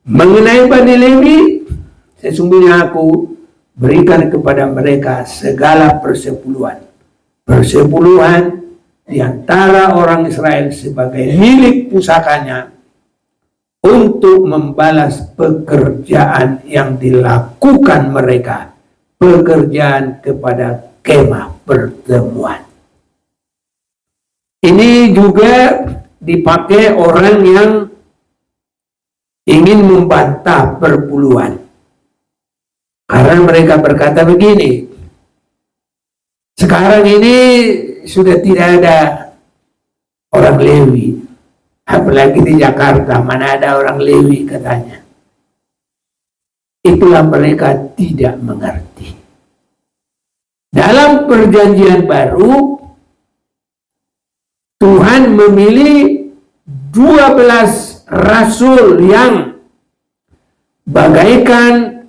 Mengenai Bani Lewi, sesungguhnya aku berikan kepada mereka segala persepuluhan di antara orang Israel sebagai milik pusakanya untuk membalas pekerjaan yang dilakukan mereka, pekerjaan kepada kemah pertemuan. Ini juga dipakai orang yang ingin membantah perpuluhan. Karena mereka berkata begini, sekarang ini sudah tidak ada orang Lewi, apalagi di Jakarta, mana ada orang Lewi katanya. Itulah mereka tidak mengerti. Dalam perjanjian baru, Tuhan memilih 12 rasul yang bagaikan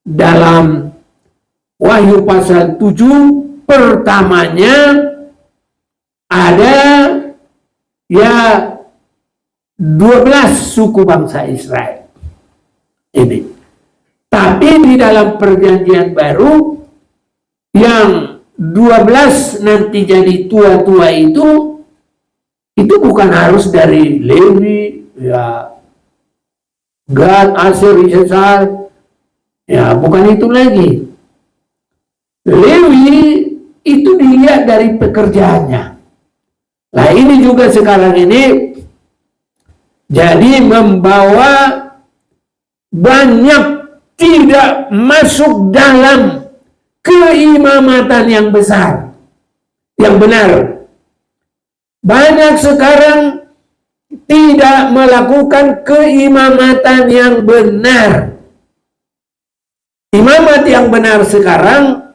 dalam Wahyu pasal 7 pertamanya ada ya 12 suku bangsa Israel ini. Tapi di dalam perjanjian baru yang 12 nanti jadi tua-tua itu bukan harus dari Lewi, ya Gad, Aser, Isakar, ya bukan itu lagi. Lewi itu dilihat dari pekerjaannya. Nah ini juga sekarang ini jadi membawa banyak tidak masuk dalam keimamatan yang besar, yang benar. Banyak sekarang tidak melakukan keimamatan yang benar. Imamat yang benar sekarang,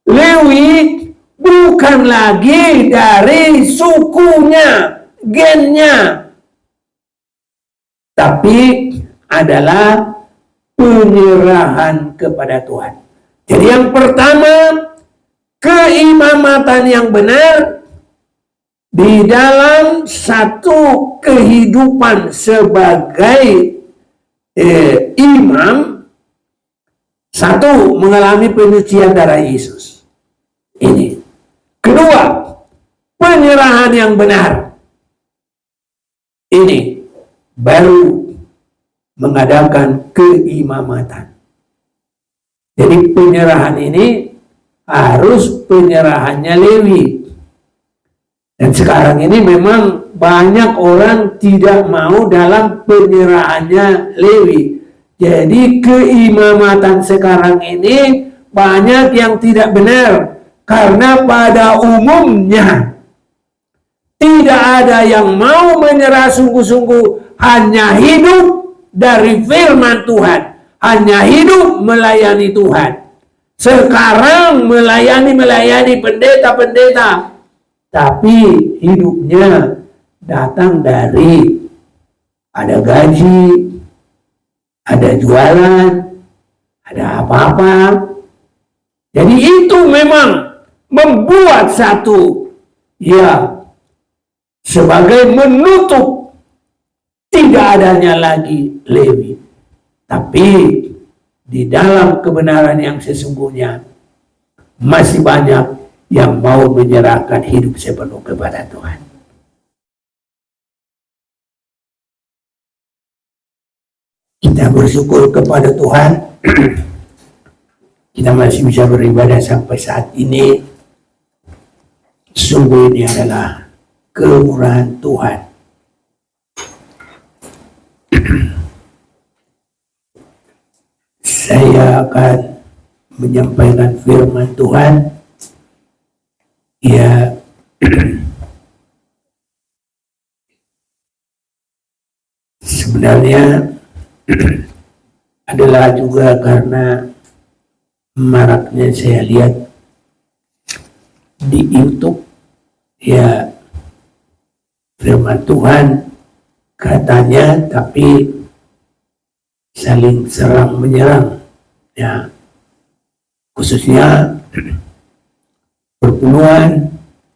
Lewi bukan lagi dari sukunya, gennya, tapi adalah penyerahan kepada Tuhan. Jadi yang pertama, keimamatan yang benar di dalam satu kehidupan sebagai imam. Satu, mengalami penyucian darah Yesus. Ini. Kedua, penyerahan yang benar. Ini baru mengadakan keimamatan. Jadi penyerahan ini harus penyerahannya Lewi. Dan sekarang ini memang banyak orang tidak mau dalam penyerahannya Lewi. Jadi keimamatan sekarang ini banyak yang tidak benar. Karena pada umumnya tidak ada yang mau menyerah sungguh-sungguh, hanya hidup dari firman Tuhan, hanya hidup melayani Tuhan. Sekarang melayani pendeta-pendeta, tapi hidupnya datang dari ada gaji, ada jualan, ada apa-apa. Jadi itu memang membuat satu ya sebagai menutup tidak adanya lagi Lewi. Tapi di dalam kebenaran yang sesungguhnya masih banyak yang mau menyerahkan hidup sepenuh kepada Tuhan. Kita bersyukur kepada Tuhan. Kita masih bisa beribadah sampai saat ini. Sungguh ini adalah kemurahan Tuhan. Saya akan menyampaikan firman Tuhan. Ya, sebenarnya adalah juga karena maraknya saya lihat di YouTube ya firman Tuhan katanya, tapi saling serang menyerang ya, khususnya perpuluhan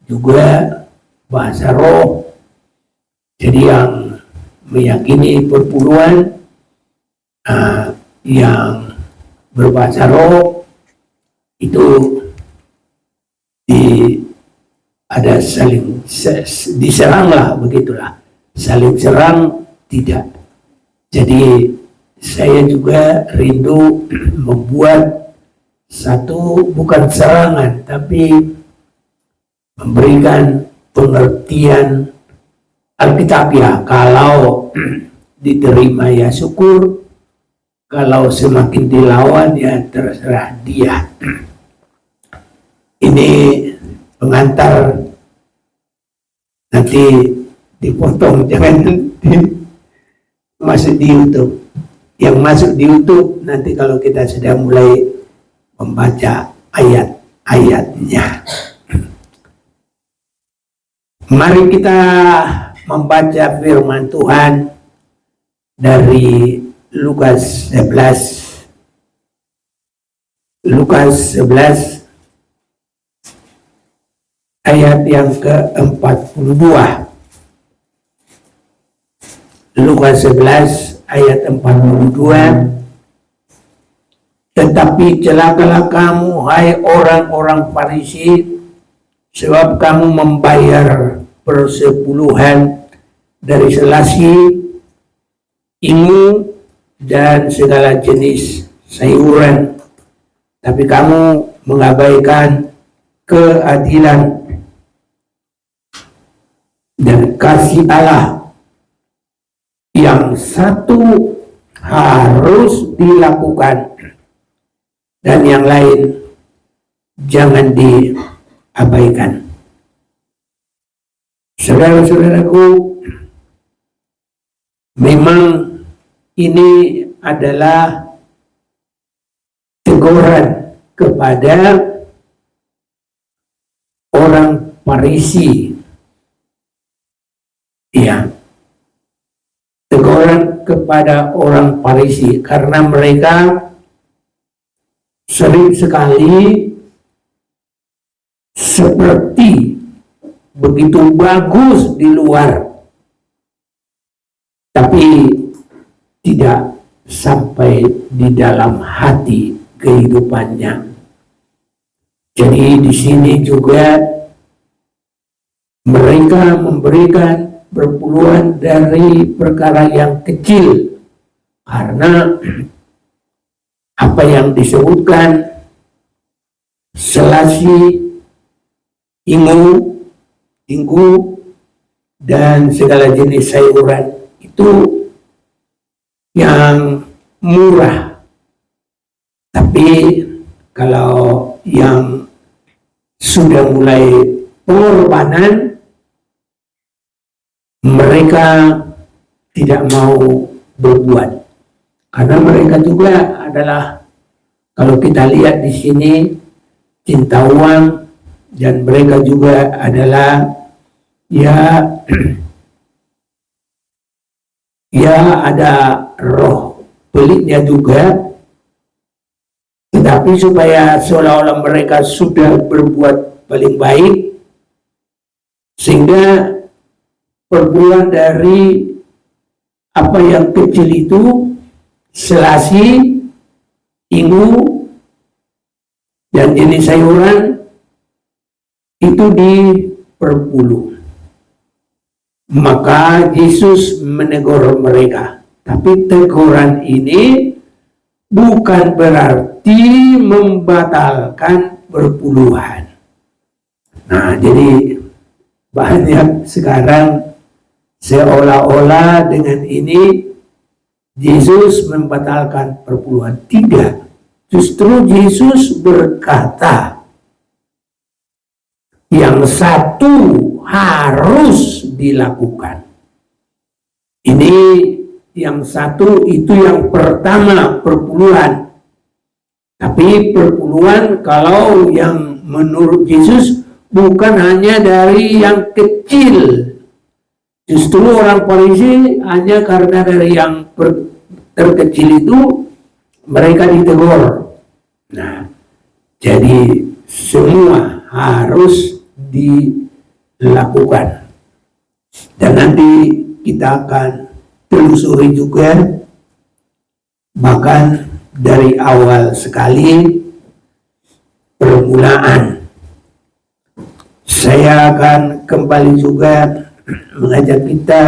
juga bahasa roh. Jadi yang meyakini perpuluhan yang berbahasa roh itu ada saling diserang lah, begitulah, saling serang tidak. Jadi saya juga rindu membuat satu, bukan serangan tapi memberikan pengertian Alkitab ya. Kalau diterima ya syukur, kalau semakin dilawan ya terserah dia. Ini pengantar, nanti dipotong, jangan masuk di YouTube. Yang masuk di YouTube nanti kalau kita sudah mulai membaca ayat-ayatnya. Mari kita membaca firman Tuhan dari Lukas 11. Lukas 11 ayat yang ke-42. Lukas 11 ayat 42. Tetapi celakalah kamu, hai orang-orang Farisi, sebab kamu membayar persepuluhan dari selasi, ingu, dan segala jenis sayuran, tapi kamu mengabaikan keadilan dan kasih Allah. Yang satu harus dilakukan dan yang lain jangan diabaikan. Saudara-saudaraku, memang ini adalah teguran kepada orang Farisi. Ya, teguran kepada orang Farisi karena mereka sering sekali seperti begitu bagus di luar, tapi tidak sampai di dalam hati kehidupannya. Jadi di sini juga mereka memberikan perpuluhan dari perkara yang kecil, karena apa yang disebutkan selasi, ingu, dan segala jenis sayuran itu yang murah. Tapi kalau yang sudah mulai pengorbanan, mereka tidak mau berbuat, karena mereka juga adalah, kalau kita lihat di sini, cinta uang, dan mereka juga adalah ya ada roh pelitnya juga, tetapi supaya seolah-olah mereka sudah berbuat paling baik, sehingga perbulan dari apa yang kecil itu, selasi, ingu, dan jenis sayuran itu diperpuluh. Maka Yesus menegur mereka, tapi teguran ini bukan berarti membatalkan perpuluhan. Nah, jadi banyak sekarang seolah-olah dengan ini Yesus membatalkan perpuluhan. Tidak, justru Yesus berkata yang satu harus dilakukan. Ini yang satu, itu yang pertama, perpuluhan. Tapi perpuluhan kalau yang menurut Yesus bukan hanya dari yang kecil. Justru orang Farisi hanya karena dari yang terkecil itu mereka ditegur. Nah, jadi semua harus dilakukan. Dan nanti kita akan telusuri juga Bahkan dari awal sekali permulaan, saya akan kembali juga mengajak kita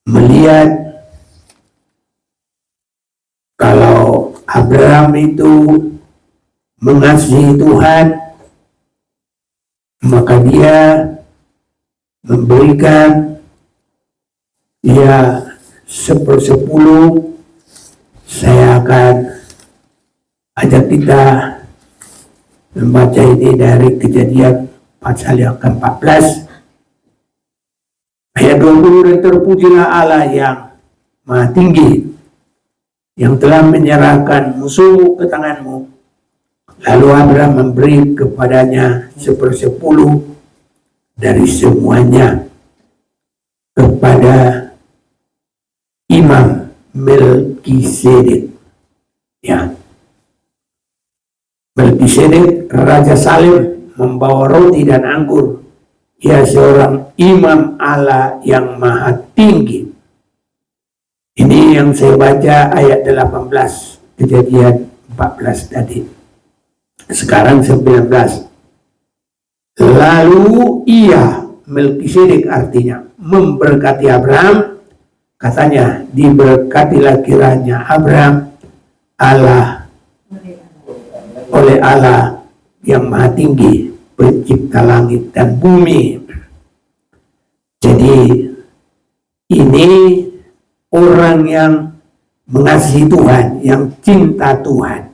melihat kalau Abraham itu mengasihi Tuhan, maka dia memberikan ya 1/10. Saya akan ajak kita membaca ini dari Kejadian pasal yang ke-14 ayat 20. Dan terpujilah Allah yang Maha Tinggi, yang telah menyerahkan musuh ke tanganmu. Lalu Abraham memberi kepadanya 1/10 dari semuanya kepada Imam Melkisedek. Ya, Melkisedek Raja Salem membawa roti dan anggur. Ia seorang imam Allah yang Maha Tinggi. Ini yang saya baca ayat 18 Kejadian 14 tadi. Sekarang 19. Lalu ia, Melkisedek artinya, memberkati Abraham. Katanya, diberkatilah kiranya Abraham oleh Allah yang Maha Tinggi, pencipta langit dan bumi. Jadi ini orang yang mengasihi Tuhan, yang cinta Tuhan,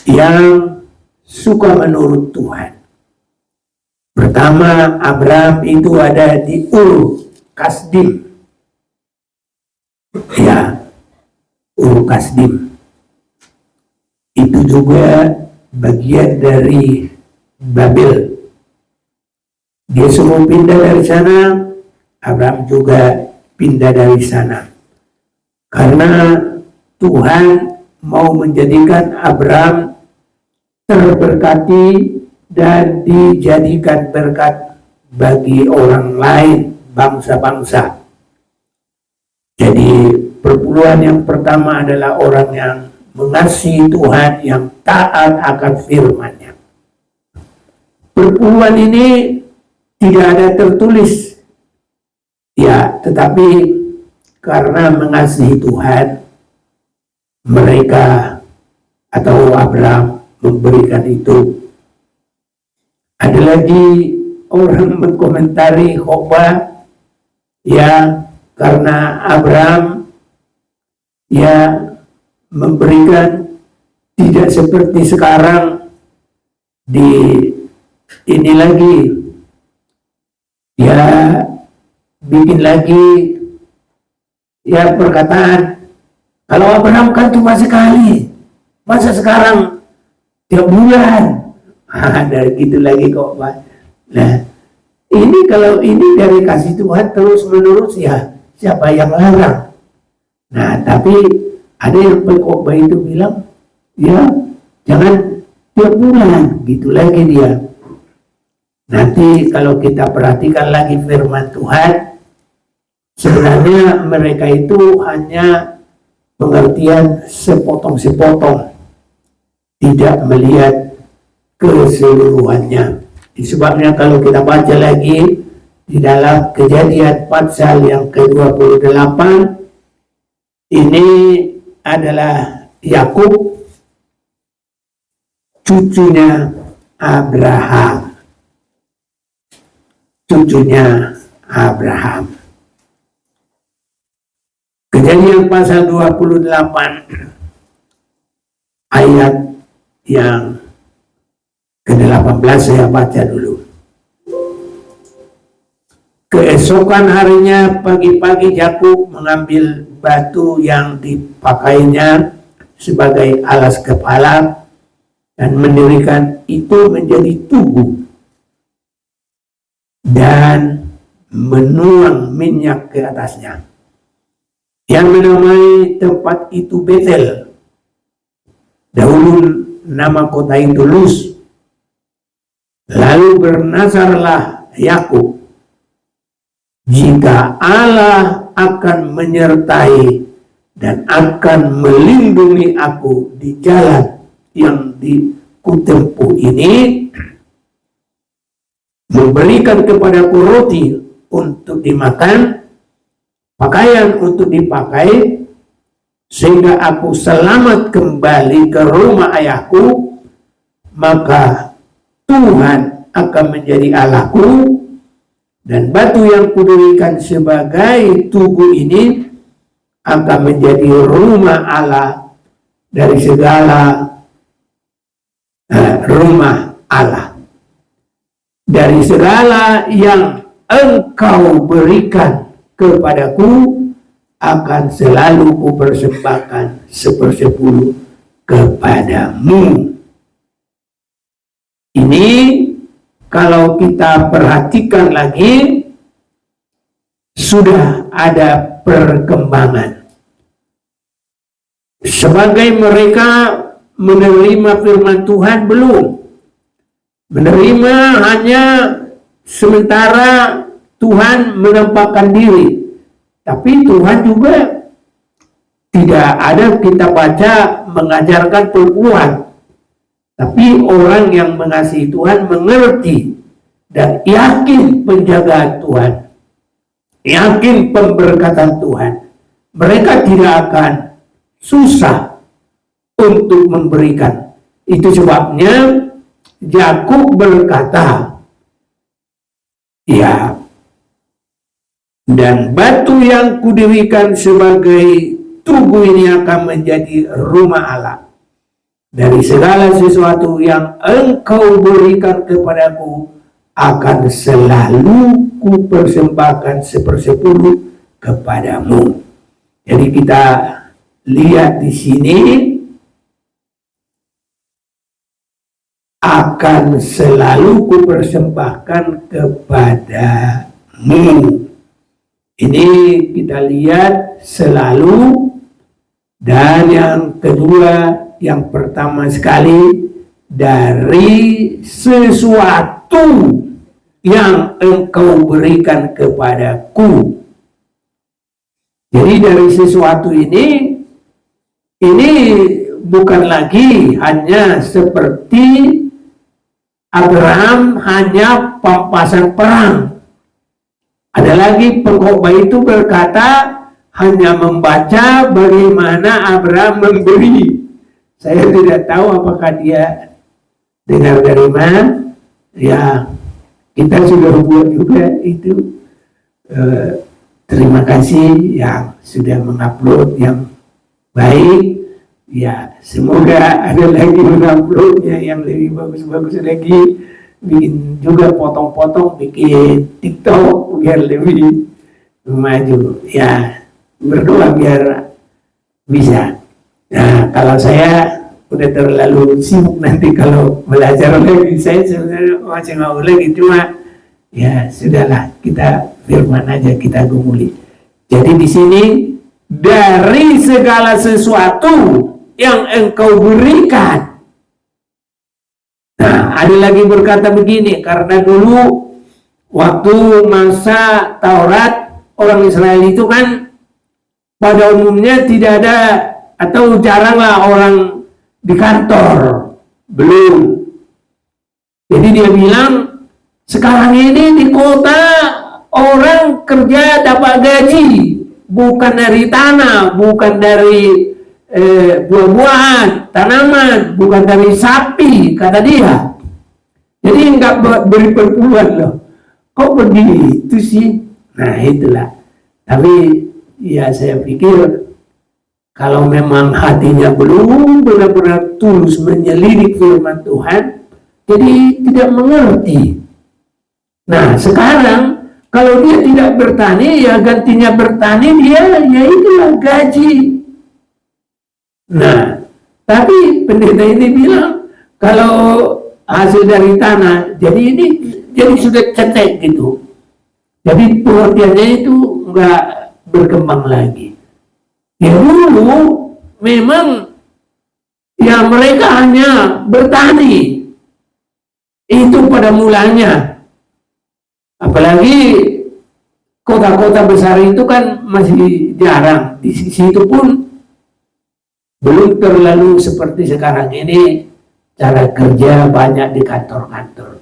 yang suka menurut Tuhan. Pertama, Abraham itu ada di Ur Kasdim. Ya, Ur Kasdim itu juga bagian dari Babel. Dia suruh pindah dari sana, Abraham juga pindah dari sana. Karena Tuhan mau menjadikan Abraham terberkati dan dijadikan berkat bagi orang lain, bangsa-bangsa. Jadi perpuluhan yang pertama adalah orang yang mengasihi Tuhan, yang taat akan firman-Nya. Perpuluhan ini tidak ada tertulis, ya, tetapi karena mengasihi Tuhan, mereka atau Abraham memberikan itu. Ada lagi orang mengkomentari khotbah, ya, karena Abraham ya memberikan tidak seperti sekarang di ini lagi, ya bikin lagi ya perkataan, kalau Abraham kan cuma sekali, masa sekarang tiap bulan. Ada gitu lagi kok, Pak. Nah, ini kalau ini dari kasih Tuhan terus menerus, ya siapa yang larang? Nah, tapi ada yang pengkhotbah itu bilang, ya jangan tiap bulan, gitu lagi dia. Nanti kalau kita perhatikan lagi firman Tuhan, sebenarnya mereka itu hanya pengertian sepotong-sepotong, tidak melihat keseluruhannya. Sebabnya kalau kita baca lagi di dalam Kejadian pasal yang ke-28, ini adalah Yakub, cucunya Abraham. Cucunya Abraham. Kejadian pasal 28 ayat yang ke-18 saya baca dulu. Keesokan harinya pagi-pagi Yakub mengambil batu yang dipakainya sebagai alas kepala dan mendirikan itu menjadi tugu dan menuang minyak ke atasnya, yang menamai tempat itu Betel. Dahulu nama kota itu Luz. Lalu bernazarlah Yakub, jika Allah akan menyertai dan akan melindungi aku di jalan yang kutempuh ini, memberikan kepadaku roti untuk dimakan, pakaian untuk dipakai, sehingga aku selamat kembali ke rumah ayahku, maka Tuhan akan menjadi Allahku, dan batu yang kudirikan sebagai tugu ini akan menjadi rumah Allah dari segala rumah Allah. Dari segala yang engkau berikan kepadaku, akan selalu kupersembahkan 1/10 kepadamu. Ini kalau kita perhatikan lagi, sudah ada perkembangan. Sebagai mereka menerima firman Tuhan belum. Menerima hanya sementara Tuhan menampakkan diri. Tapi Tuhan juga tidak ada kita baca mengajarkan perempuan. Tapi orang yang mengasihi Tuhan mengerti dan yakin penjagaan Tuhan, yakin pemberkatan Tuhan. Mereka tidak akan susah untuk memberikan. Itu sebabnya Yakub berkata, ya, dan batu yang kudirikan sebagai tugu ini akan menjadi rumah Allah. Dari segala sesuatu yang engkau berikan kepadaku, akan selalu kupersembahkan 1/10 kepadamu. Jadi kita lihat di sini, akan selalu kupersembahkan kepadamu. Ini kita lihat selalu. Dan yang kedua, yang pertama sekali, dari sesuatu yang engkau berikan kepadaku. Jadi dari sesuatu ini bukan lagi hanya seperti Abraham hanya pampasan perang. Ada lagi pengkhotbah itu berkata hanya membaca bagaimana Abraham memberi. Saya tidak tahu apakah dia dengar dari mana. Ya, kita sudah buat juga itu. Terima kasih yang sudah mengupload yang baik. Ya, semoga ada lagi menguploadnya yang lebih bagus-bagus lagi. Bikin juga potong-potong, bikin TikTok biar lebih maju. Ya, berdoa biar bisa. Nah, kalau saya udah terlalu sibuk nanti kalau belajar lagi, saya sebenarnya masih mau lagi, cuma ya sudahlah, kita firman aja, kita gumuli. Jadi di sini, dari segala sesuatu yang engkau berikan. Nah, ada lagi berkata begini, karena dulu waktu masa Taurat, orang Israel itu kan pada umumnya tidak ada, atau jaranglah orang di kantor, belum. Jadi dia bilang, sekarang ini di kota orang kerja dapat gaji, bukan dari tanah, bukan dari buah-buahan, tanaman, bukan dari sapi, kata dia. Jadi enggak beri perpuluhan loh. Kok begitu sih? Nah itulah. Tapi ya saya pikir kalau memang hatinya belum benar-benar tulus menyelidik firman Tuhan, jadi tidak mengerti. Nah sekarang kalau dia tidak bertani, ya gantinya bertani dia, ya itulah gaji. Nah, tapi pendeta ini bilang kalau hasil dari tanah, jadi sudah cetek gitu. Jadi pengertiannya itu nggak berkembang lagi. Ya dulu memang ya mereka hanya bertani. Itu pada mulanya. Apalagi kota-kota besar itu kan masih jarang. Di situ pun belum terlalu seperti sekarang ini cara kerja banyak di kantor-kantor.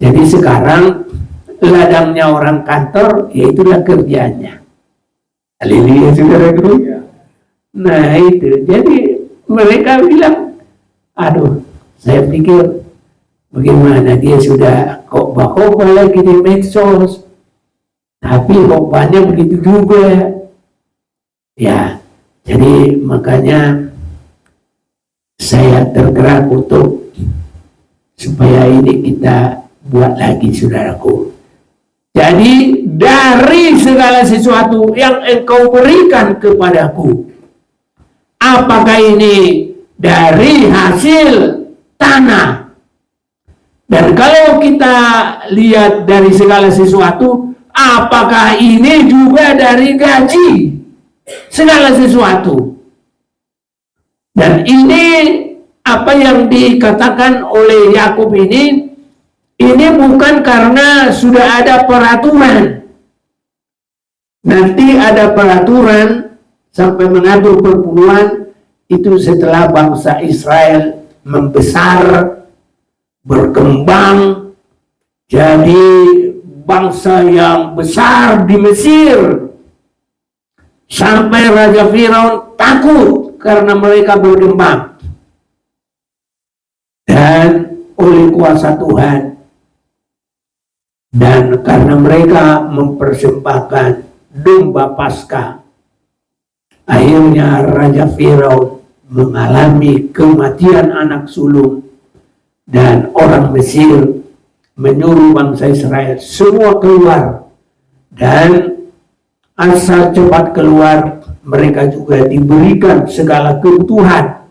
Jadi sekarang ladangnya orang kantor, yaitulah kerjanya. Haleluya, saudara-saudara. Nah itu, jadi mereka bilang, aduh, saya pikir bagaimana dia sudah khotbah lagi di medsos, tapi khotbahnya begitu juga. Ya, jadi makanya saya tergerak untuk supaya ini kita buat lagi, saudaraku. Jadi dari segala sesuatu yang engkau berikan kepadaku, apakah ini dari hasil tanah? Dan kalau kita lihat dari segala sesuatu, apakah ini juga dari gaji segala sesuatu? Dan ini apa yang dikatakan oleh Yakub ini bukan karena sudah ada peraturan. Nanti ada peraturan sampai mengatur perpuluhan itu setelah bangsa Israel membesar, berkembang, jadi bangsa yang besar di Mesir. Sampai Raja Firaun takut karena mereka berkembang. Dan oleh kuasa Tuhan, dan karena mereka mempersembahkan domba Paskah, akhirnya Raja Firaun mengalami kematian anak sulung, dan orang Mesir menyuruh bangsa Israel semua keluar, dan asal cepat keluar mereka juga diberikan segala kebutuhan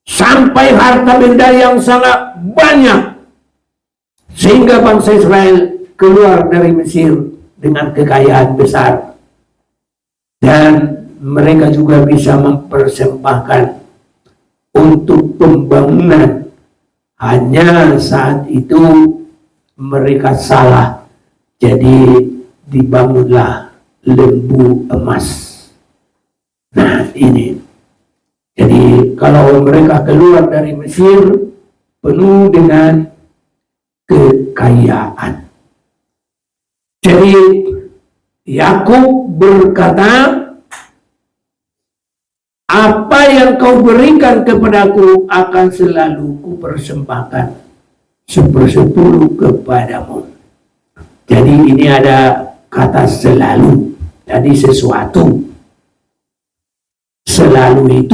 sampai harta benda yang sangat banyak, sehingga bangsa Israel keluar dari Mesir dengan kekayaan besar, dan mereka juga bisa mempersembahkan untuk pembangunan. Hanya saat itu mereka salah, jadi dibangunlah lembu emas. Nah ini, jadi kalau mereka keluar dari Mesir penuh dengan kekayaan. Jadi Yakub berkata, apa yang kau berikan kepadaku akan selalu kupersembahkan 1/10 kepadamu. Jadi ini ada kata selalu, jadi sesuatu. Selalu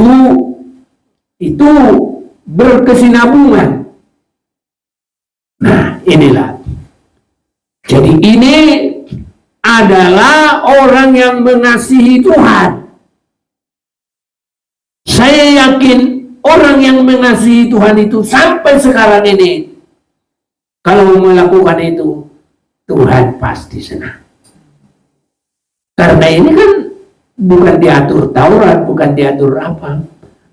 itu berkesinambungan. Nah inilah. Jadi ini adalah orang yang mengasihi Tuhan. Saya yakin orang yang mengasihi Tuhan itu sampai sekarang ini, kalau melakukan itu, Tuhan pasti senang. Karena ini kan bukan diatur Taurat, bukan diatur apa.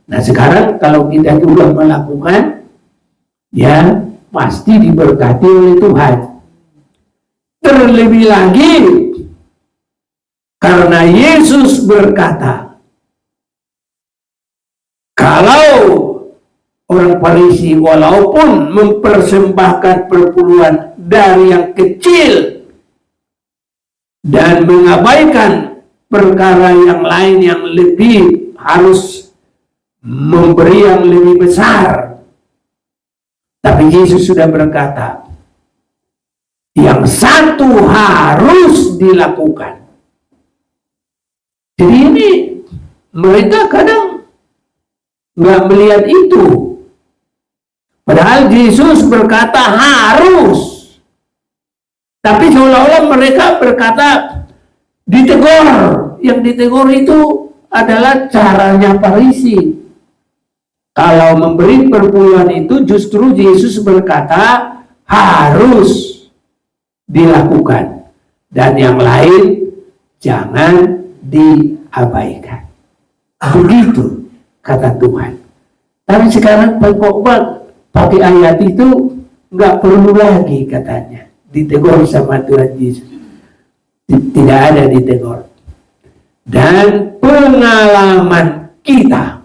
Nah sekarang kalau kita juga melakukan, ya pasti diberkati oleh Tuhan. Terlebih lagi, karena Yesus berkata, kalau orang Farisi walaupun mempersembahkan perpuluhan dari yang kecil dan mengabaikan perkara yang lain yang lebih, harus memberi yang lebih besar. Tapi Yesus sudah berkata, yang satu harus dilakukan. Jadi ini mereka kadang nggak melihat itu. Padahal Yesus berkata harus. Tapi seolah-olah mereka berkata ditegur. Yang ditegur itu adalah caranya Farisi. Kalau memberi perpuluhan itu justru Yesus berkata harus dilakukan. Dan yang lain jangan diabaikan. Begitu kata Tuhan. Tapi sekarang pengkhotbah pakai ayat itu nggak perlu lagi katanya ditegur sama Tuhan Yesus. tidak ada ditegur. Dan pengalaman kita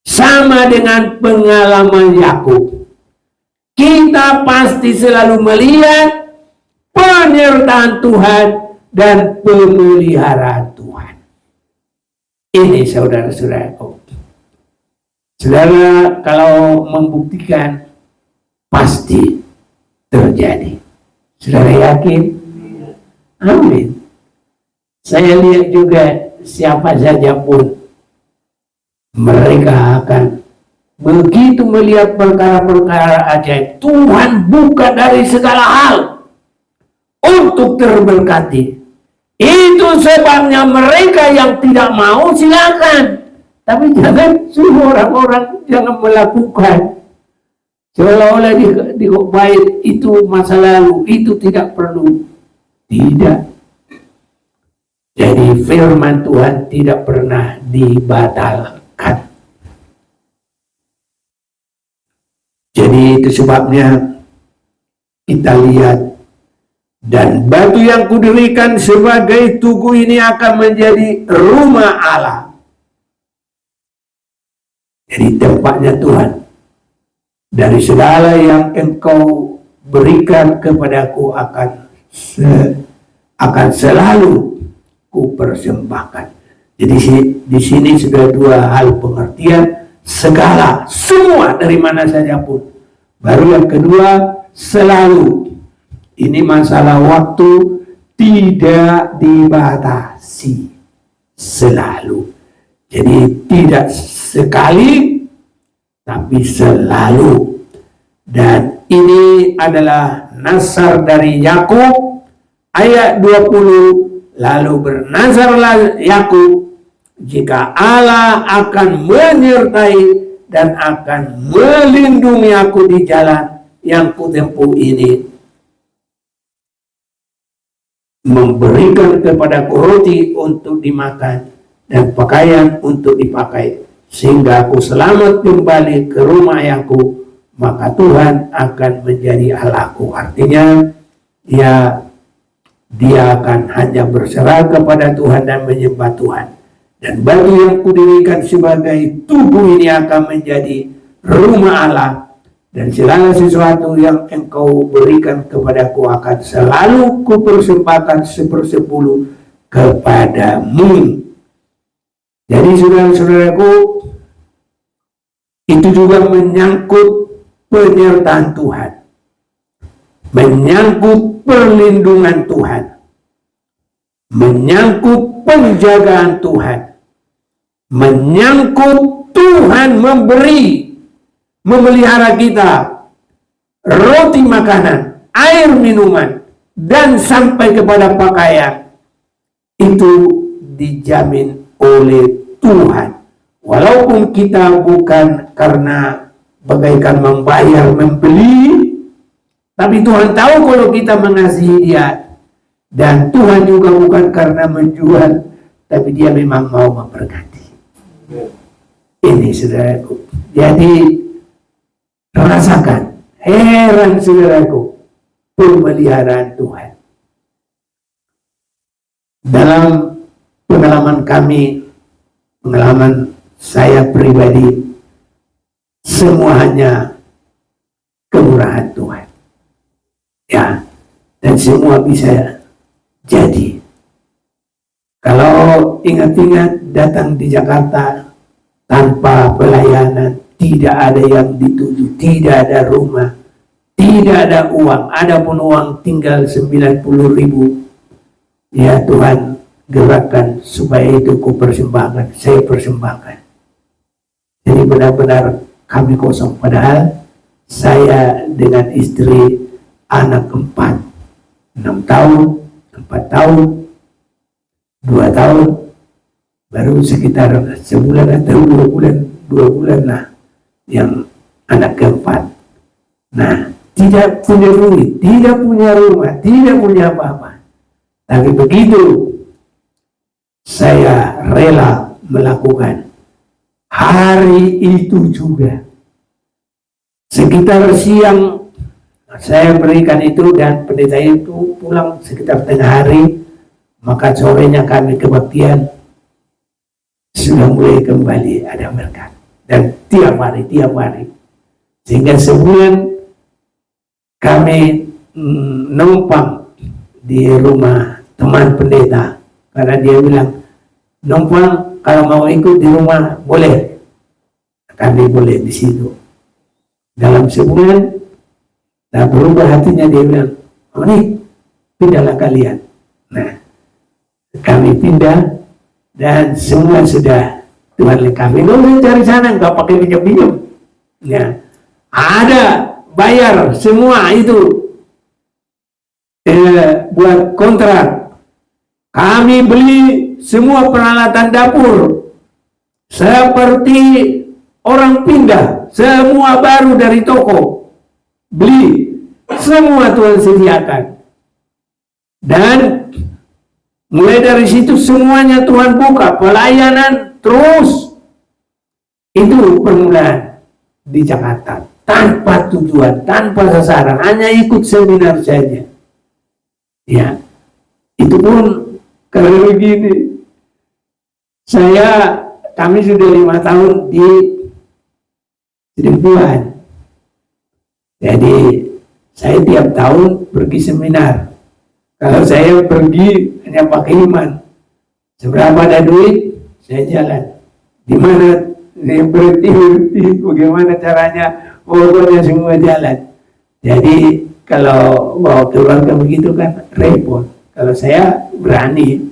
sama dengan pengalaman Yakub. Kita pasti selalu melihat penyertaan Tuhan dan pemeliharaan Tuhan. Ini saudara-saudaraku. Saudara kalau membuktikan pasti terjadi. Saudara yakin? Amin. Saya lihat juga siapa saja pun mereka akan begitu melihat perkara-perkara ajaib. Tuhan buka dari segala hal untuk terberkati. Itu sebabnya mereka yang tidak mau silakan. Tapi jangan suruh orang-orang jangan melakukan. Seolah-olah di baik itu masa lalu, itu tidak perlu. Tidak. Jadi firman Tuhan tidak pernah dibatalkan. Jadi itu sebabnya kita lihat, dan batu yang kudirikan sebagai tugu ini akan menjadi rumah Allah. Jadi tempatnya Tuhan. Dari segala yang engkau berikan kepadaku akan selalu ku persembahkan. Jadi di sini sudah dua hal pengertian, segala, semua dari mana saja pun. Baru yang kedua, selalu. Ini masalah waktu tidak dibatasi, selalu. Jadi tidak sekali, tapi selalu. Dan ini adalah nasar dari Yakub ayat 20. Lalu bernazarlah Yakub, jika Allah akan menyertai dan akan melindungi aku di jalan yang kutempuh ini, memberikan kepadaku roti untuk dimakan dan pakaian untuk dipakai, sehingga aku selamat kembali ke rumah ayahku, maka Tuhan akan menjadi Allahku. Artinya, dia akan hanya berserah kepada Tuhan dan menyembah Tuhan. Dan batu yang kudirikan sebagai tubuh ini akan menjadi rumah Allah. Dan segala sesuatu yang engkau berikan kepadaku akan selalu kupersembahkan 1/10 kepadamu. Jadi saudara-saudaraku, itu juga menyangkut penyertaan Tuhan, menyangkut perlindungan Tuhan, menyangkut penjagaan Tuhan, menyangkut Tuhan memelihara kita roti makanan, air minuman, dan sampai kepada pakaian. Itu dijamin oleh Tuhan. Walaupun kita bukan karena bagaikan membayar, membeli, tapi Tuhan tahu kalau kita mengasihi Dia. Dan Tuhan juga bukan karena menjual, tapi Dia memang mau memberkati. Ini saudaraku. Jadi rasakan, heran saudaraku, pemeliharaan Tuhan. Dalam pengalaman kami, pengalaman saya pribadi, semua hanya kemurahan Tuhan. Ya, dan semua bisa jadi. Kalau ingat-ingat datang di Jakarta tanpa pelayanan, tidak ada yang dituju, tidak ada rumah, tidak ada uang, adapun uang tinggal 90.000. Ya Tuhan, gerakkan supaya itu ku persembahkan, saya persembahkan. Jadi benar-benar kami kosong, padahal saya dengan istri, anak 4, 6 tahun, 4 tahun, 2 tahun, baru sekitar sebulan atau 2 bulan lah yang anak keempat. Nah, tidak punya duit, tidak punya rumah, tidak punya apa-apa. Tapi begitu saya rela melakukan, hari itu juga sekitar siang Saya berikan itu dan pendeta itu pulang sekitar tengah hari, maka sorenya kami kebaktian sudah mulai kembali ada berkat. Dan tiap hari, sehingga sebulan kami numpang di rumah teman pendeta, karena dia bilang numpang kalau mau ikut di rumah boleh, kami boleh di situ. Dalam sebulan nah berubah hatinya, dia bilang, oh nih pindahlah kalian. Nah kami pindah dan semua sudah Tuhan lengkapi. Lu cari sana nggak pakai pinjam-pinjam, ya ada bayar semua itu buat kontrak. Kami beli semua peralatan dapur seperti orang pindah, semua baru dari toko, beli semua Tuhan sediakan. Dan mulai dari situ semuanya Tuhan buka, pelayanan terus. Itu permulaan di Jakarta, tanpa tujuan, tanpa sasaran, hanya ikut seminar saja. Ya, itu pun kalau begini, kami sudah 5 tahun di Sidempuan. Jadi saya tiap tahun pergi seminar. Kalau saya pergi hanya pakai iman. Seberapa ada duit, saya jalan. Di mana saya berhenti, bagaimana caranya, pokoknya semua jalan. Jadi kalau bawa keluarga begitu kan repot. Kalau saya berani.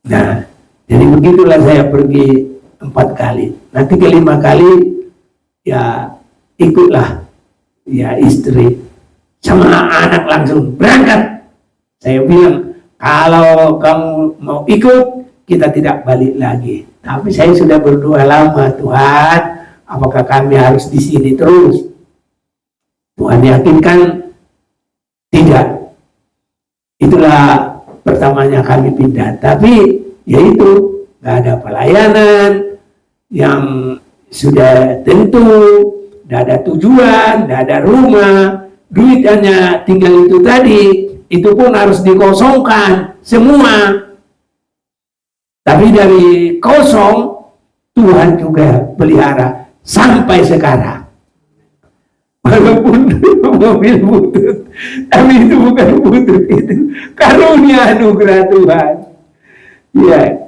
Nah, jadi begitulah saya pergi 4 kali. Nanti ke-5 kali ya ikutlah ya istri sama anak langsung berangkat. Saya bilang, kalau kamu mau ikut, kita tidak balik lagi. Tapi saya sudah berdoa lama, Tuhan, apakah kami harus di sini terus? Tuhan yakinkan tidak. Itulah pertamanya kami pindah. Tapi yaitu nggak ada pelayanan yang sudah tentu, nggak ada tujuan, nggak ada rumah, duit hanya tinggal itu tadi. Itu pun harus dikosongkan semua. Tapi dari kosong Tuhan juga pelihara sampai sekarang. Walaupun mobil butut, tapi itu bukan butut, itu karunia anugerah Tuhan. Ya,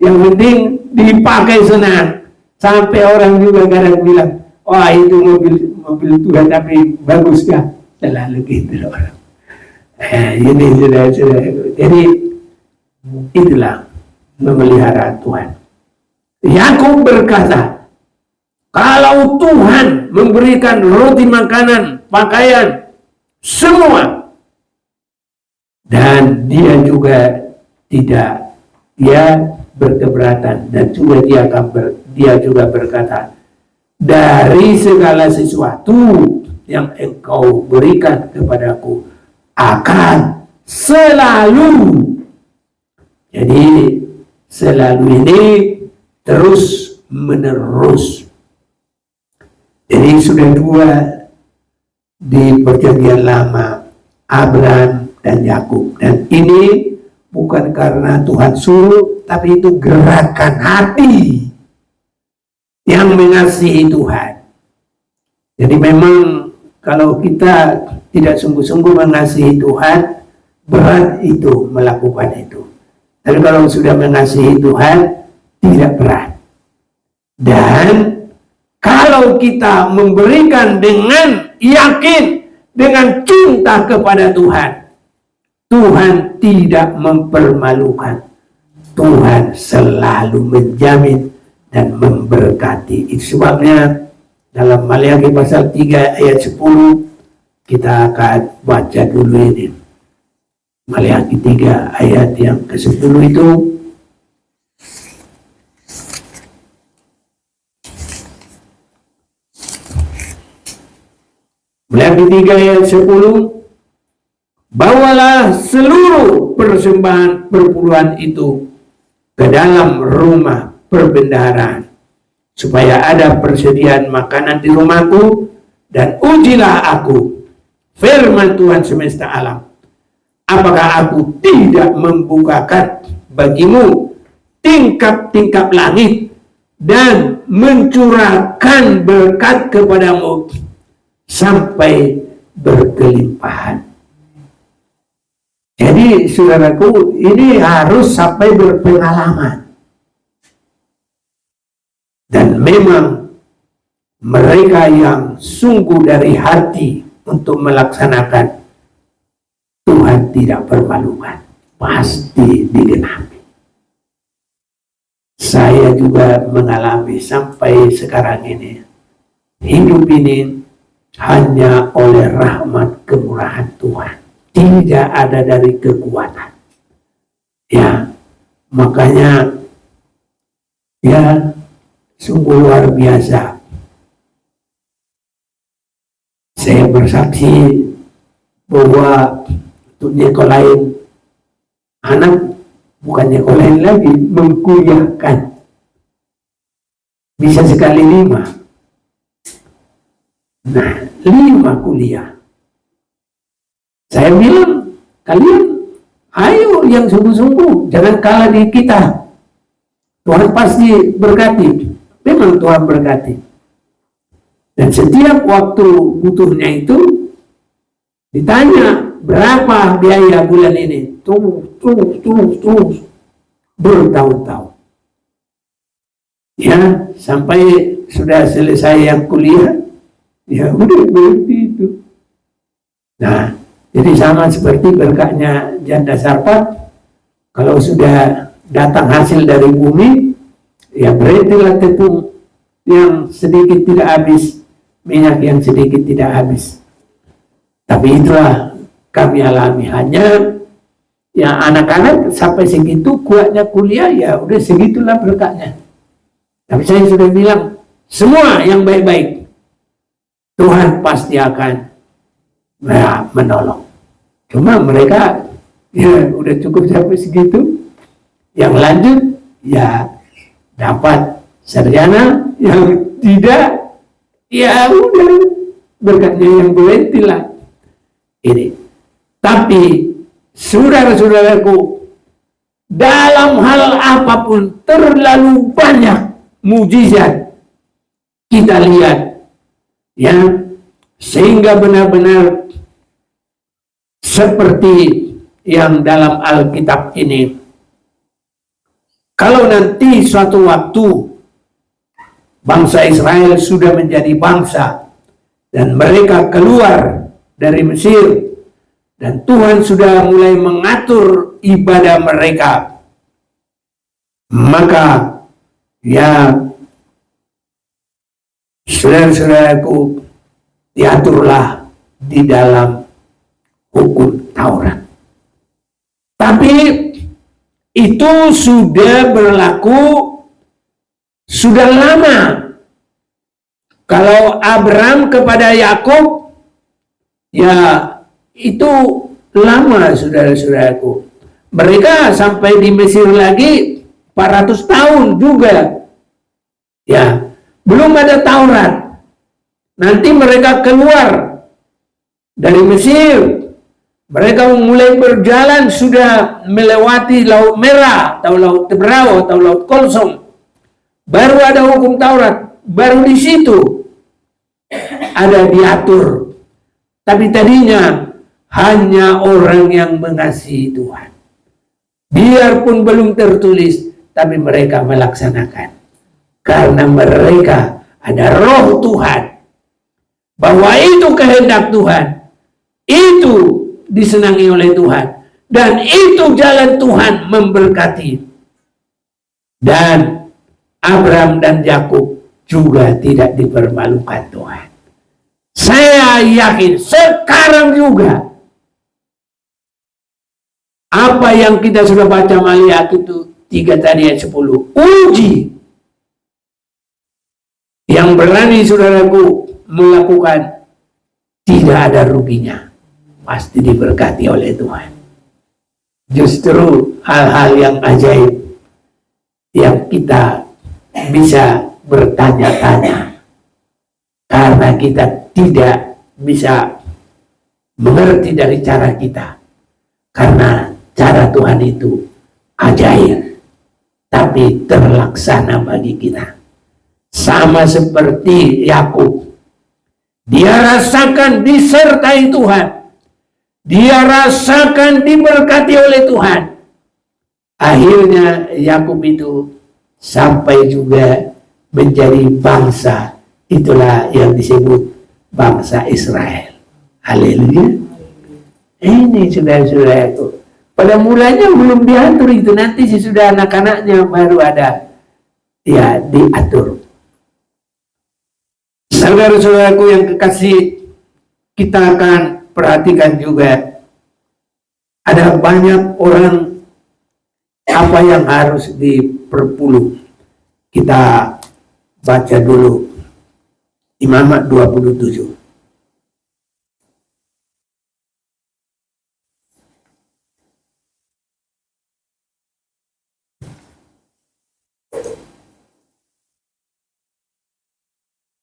yang penting dipakai senang. Sampai orang juga kadang bilang, wah itu mobil Tuhan tapi bagus ya. Selalu gitu orang. Ini sudah. Jadi itulah memelihara Tuhan. Yakub berkata, kalau Tuhan memberikan roti, makanan, pakaian, semua, dan dia juga tidak berkeberatan, dan juga dia juga berkata, dari segala sesuatu yang engkau berikan kepadaku akan selalu. Jadi selalu ini terus menerus. Jadi sudah 2 di perjanjian lama, Abraham dan Yakub. Dan ini bukan karena Tuhan suruh, tapi itu gerakan hati yang mengasihi Tuhan. Jadi memang kalau kita tidak sungguh-sungguh mengasihi Tuhan, berat itu melakukan itu. Tapi kalau sudah mengasihi Tuhan, tidak berat. Dan kalau kita memberikan dengan yakin, dengan cinta kepada Tuhan, Tuhan tidak mempermalukan. Tuhan selalu menjamin dan memberkati. Itu sebabnya dalam Maleakhi pasal 3 ayat 10 kita akan baca dulu ini. Maleakhi 3 ayat yang ke-10 itu. Maleakhi 3 ayat 10. Bawalah seluruh persembahan perpuluhan itu ke dalam rumah perbendaharaan, supaya ada persediaan makanan di rumahku, dan ujilah aku firman Tuhan semesta alam, apakah aku tidak membukakan bagimu tingkap-tingkap langit dan mencurahkan berkat kepadamu sampai berkelimpahan. Jadi saudaraku, ini harus sampai berpengalaman. Dan memang mereka yang sungguh dari hati untuk melaksanakan, Tuhan tidak permalukan, pasti digenapi. Saya juga mengalami sampai sekarang ini, hidup ini hanya oleh rahmat kemurahan Tuhan, tidak ada dari kekuatan. Ya, makanya ya sungguh luar biasa. Saya bersaksi bahwa untuk nyekolahin anak, bukan nyekolahin lagi, mengkuliahkan. Bisa sekali 5. Nah, 5 kuliah. Saya bilang, kalian ayo yang sungguh-sungguh, jangan kalah di kita. Tuhan pasti berkati. Memang Tuhan berkati. Dan setiap waktu butuhnya itu ditanya, berapa biaya bulan ini? Terus bertahun-tahun. Ya, sampai sudah selesai yang kuliah, ya udah begitu. Nah, jadi sama seperti berkatnya janda Sarpat, kalau sudah datang hasil dari bumi, ya berhentilah tepung yang sedikit tidak habis, minyak yang sedikit tidak habis. Tapi itulah kami alami, hanya ya anak-anak sampai segitu kuatnya kuliah, ya udah segitulah berkatnya. Tapi saya sudah bilang, semua yang baik-baik Tuhan pasti akan menolong. Cuma mereka ya udah cukup sampai segitu, yang lanjut ya dapat sarjana, yang tidak ya udah berkatnya yang berhentilah ini. Tapi saudara-saudaraku, dalam hal apapun terlalu banyak mujizat kita lihat, ya, sehingga benar-benar seperti yang dalam Alkitab ini. Kalau nanti suatu waktu bangsa Israel sudah menjadi bangsa dan mereka keluar dari Mesir dan Tuhan sudah mulai mengatur ibadah mereka, maka ya saudara-saudaraku, diaturlah di dalam hukum Taurat. Tapi itu sudah berlaku sudah lama. Kalau Abraham kepada Yakub, ya itu lama saudara-saudaraku. Mereka sampai di Mesir lagi 400 tahun juga. Ya, belum ada Taurat. Nanti mereka keluar dari Mesir. Mereka mulai berjalan sudah melewati Laut Merah, atau Laut Teberau, atau Laut Kolsom. Baru ada hukum Taurat. Baru di situ ada diatur. Tapi tadinya hanya orang yang mengasihi Tuhan. Biarpun belum tertulis, tapi mereka melaksanakan. Karena mereka ada roh Tuhan. Bahwa itu kehendak Tuhan. Itu disenangi oleh Tuhan. Dan itu jalan Tuhan memberkati. Dan Abraham dan Yakub juga tidak dipermalukan Tuhan. Saya yakin sekarang juga apa yang kita sudah baca Maliak itu 3 tadi ayat 10, uji yang berani saudaraku melakukan, tidak ada ruginya, pasti diberkati oleh Tuhan. Justru hal-hal yang ajaib yang kita bisa bertanya-tanya karena kita tidak bisa mengerti dari cara kita, karena cara Tuhan itu ajaib, tapi terlaksana bagi kita. Sama seperti Yakub, dia rasakan disertai Tuhan, dia rasakan diberkati oleh Tuhan. Akhirnya Yakub itu sampai juga menjadi bangsa, itulah yang disebut bangsa Israel. Haleluya. Ini saudara-saudaraku, pada mulanya belum diatur itu, nanti sesudah anak-anaknya baru ada ya diatur. Saudara-saudaraku yang kekasih, kita akan perhatikan juga ada banyak orang apa yang harus diperpuluh. Kita baca dulu Imamat 27.